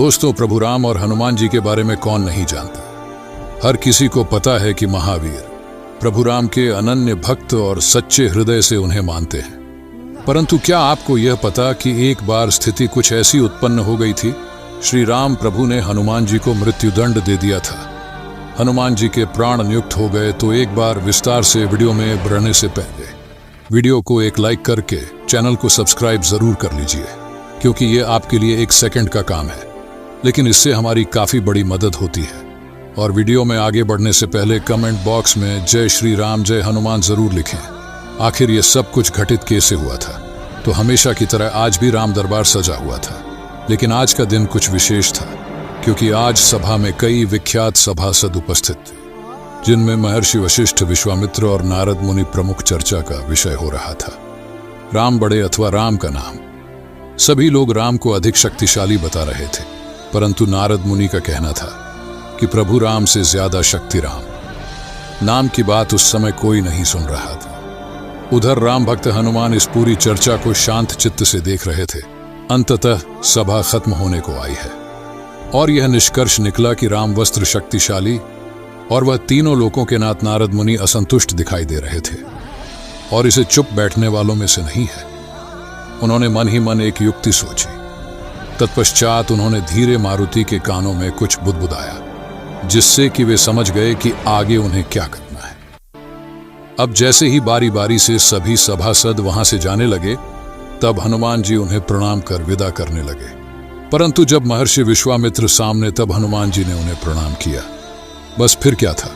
दोस्तों, प्रभु राम और हनुमान जी के बारे में कौन नहीं जानता। हर किसी को पता है कि महावीर प्रभु राम के अनन्य भक्त और सच्चे हृदय से उन्हें मानते हैं। परंतु क्या आपको यह पता कि एक बार स्थिति कुछ ऐसी उत्पन्न हो गई थी, श्री राम प्रभु ने हनुमान जी को मृत्युदंड दे दिया था। हनुमान जी के प्राण नियुक्त हो गए। तो एक बार विस्तार से वीडियो में बढ़ने से पहले वीडियो को एक लाइक करके चैनल को सब्सक्राइब जरूर कर लीजिए, क्योंकि ये आपके लिए 1 सेकंड का काम है, लेकिन इससे हमारी काफी बड़ी मदद होती है। और वीडियो में आगे बढ़ने से पहले कमेंट बॉक्स में जय श्री राम जय हनुमान जरूर लिखें। आखिर ये सब कुछ घटित कैसे हुआ था? तो हमेशा की तरह आज भी राम दरबार सजा हुआ था, लेकिन आज का दिन कुछ विशेष था, क्योंकि आज सभा में कई विख्यात सभासद उपस्थित थे, जिनमें महर्षि वशिष्ठ, विश्वामित्र और नारद मुनि प्रमुख चर्चा का विषय हो रहा था। राम बड़े अथवा राम का नाम। सभी लोग राम को अधिक शक्तिशाली बता रहे थे, परंतु नारद मुनि का कहना था कि प्रभु राम से ज्यादा शक्ति राम। नाम की बात उस समय कोई नहीं सुन रहा था। उधर राम भक्त हनुमान इस पूरी चर्चा को शांत चित्त से देख रहे थे। अंततः सभा खत्म होने को आई है और यह निष्कर्ष निकला कि राम वस्त्र शक्तिशाली और वह तीनों लोकों के नाथ नारद मुनि असंतुष्ट दिखाई दे रहे थे, और इसे चुप बैठने वालों में से नहीं है। उन्होंने मन ही मन एक युक्ति सोची। तत्पश्चात उन्होंने धीरे मारुति के कानों में कुछ बुदबुदाया, जिससे कि वे समझ गए कि आगे उन्हें क्या करना है। अब जैसे ही बारी बारी से सभी सभासद वहां से जाने लगे, तब हनुमान जी उन्हें प्रणाम कर विदा करने लगे। परंतु जब महर्षि विश्वामित्र सामने, तब हनुमान जी ने उन्हें प्रणाम किया। बस फिर क्या था?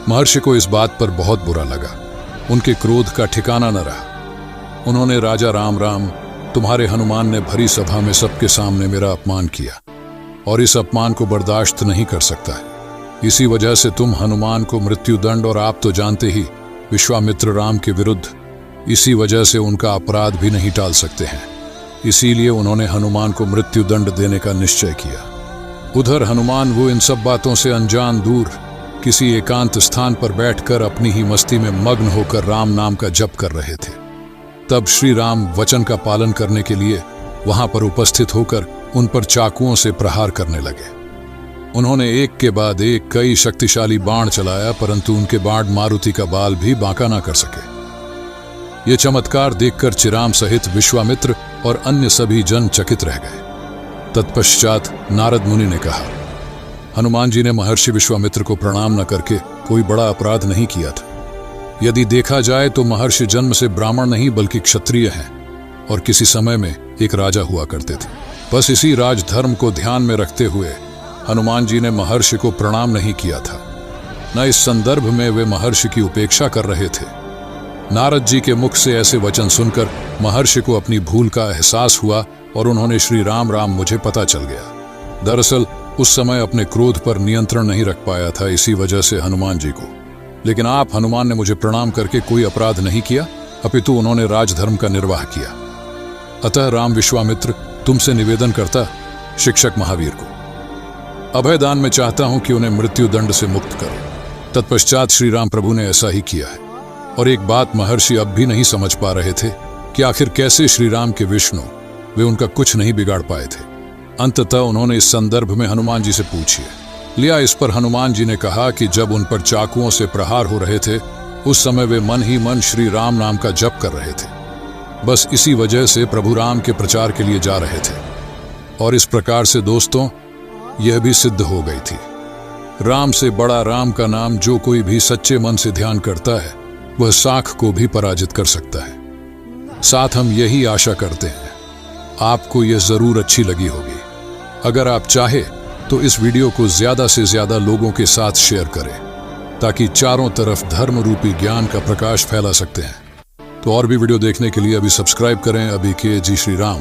महर्षि को इस बात पर बहुत बुरा लगा। उनके क्रोध का ठिकाना न रहा। उन्होंने, राजा राम राम, तुम्हारे हनुमान ने भरी सभा में सबके सामने मेरा अपमान किया, और इस अपमान को बर्दाश्त नहीं कर सकता है। इसी वजह से तुम हनुमान को मृत्युदंड, और आप तो जानते ही विश्वामित्र राम के विरुद्ध, इसी वजह से उनका अपराध भी नहीं टाल सकते हैं। इसीलिए उन्होंने हनुमान को मृत्युदंड देने का निश्चय किया। उधर हनुमान वो इन सब बातों से अनजान दूर किसी एकांत स्थान पर बैठकर अपनी ही मस्ती में मग्न होकर राम नाम का जप कर रहे थे। तब श्री राम वचन का पालन करने के लिए वहां पर उपस्थित होकर उन पर चाकुओं से प्रहार करने लगे। उन्होंने एक के बाद एक कई शक्तिशाली बाण चलाया, परंतु उनके बाण मारुति का बाल भी बांका ना कर सके। ये चमत्कार देखकर चिराम सहित विश्वामित्र और अन्य सभी जन चकित रह गए। तत्पश्चात नारद मुनि ने कहा, हनुमान जी ने महर्षि विश्वामित्र को प्रणाम न करके कोई बड़ा अपराध नहीं किया था। यदि देखा जाए तो महर्षि जन्म से ब्राह्मण नहीं बल्कि क्षत्रिय हैं, और किसी समय में एक राजा हुआ करते थे। बस इसी राजधर्म को ध्यान में रखते हुए हनुमान जी ने महर्षि को प्रणाम नहीं किया था। न इस संदर्भ में वे महर्षि की उपेक्षा कर रहे थे। नारद जी के मुख से ऐसे वचन सुनकर महर्षि को अपनी भूल का एहसास हुआ, और उन्होंने, श्री राम राम, मुझे पता चल गया। दरअसल उस समय अपने क्रोध पर नियंत्रण नहीं रख पाया था, इसी वजह से हनुमान जी को। लेकिन आप हनुमान ने मुझे प्रणाम करके कोई अपराध नहीं किया, अपितु उन्होंने राजधर्म का निर्वाह किया। अतः राम विश्वामित्र, तुमसे निवेदन करता शिक्षक महावीर को अभयदान में चाहता हूं कि उन्हें मृत्युदंड से मुक्त करो। तत्पश्चात श्री राम प्रभु ने ऐसा ही किया है। और एक बात महर्षि अब भी नहीं समझ पा रहे थे कि आखिर कैसे श्री राम के विष्णु, वे उनका कुछ नहीं बिगाड़ पाए थे। अंततः उन्होंने इस संदर्भ में हनुमान जी से पूछिए लिया। इस पर हनुमान जी ने कहा कि जब उन पर चाकुओं से प्रहार हो रहे थे, उस समय वे मन ही मन श्री राम नाम का जप कर रहे थे। बस इसी वजह से प्रभु राम के प्रचार के लिए जा रहे थे। और इस प्रकार से दोस्तों, यह भी सिद्ध हो गई थी। राम से बड़ा राम का नाम जो कोई भी सच्चे मन से ध्यान करता है, वह साख को भी पराजित कर सकता है। साथ हम यही आशा करते हैं आपको यह जरूर अच्छी लगी होगी। अगर आप चाहे तो इस वीडियो को ज्यादा से ज्यादा लोगों के साथ शेयर करें, ताकि चारों तरफ धर्म रूपी ज्ञान का प्रकाश फैला सकते हैं। तो और भी वीडियो देखने के लिए अभी सब्सक्राइब करें। अभी के जी श्री राम।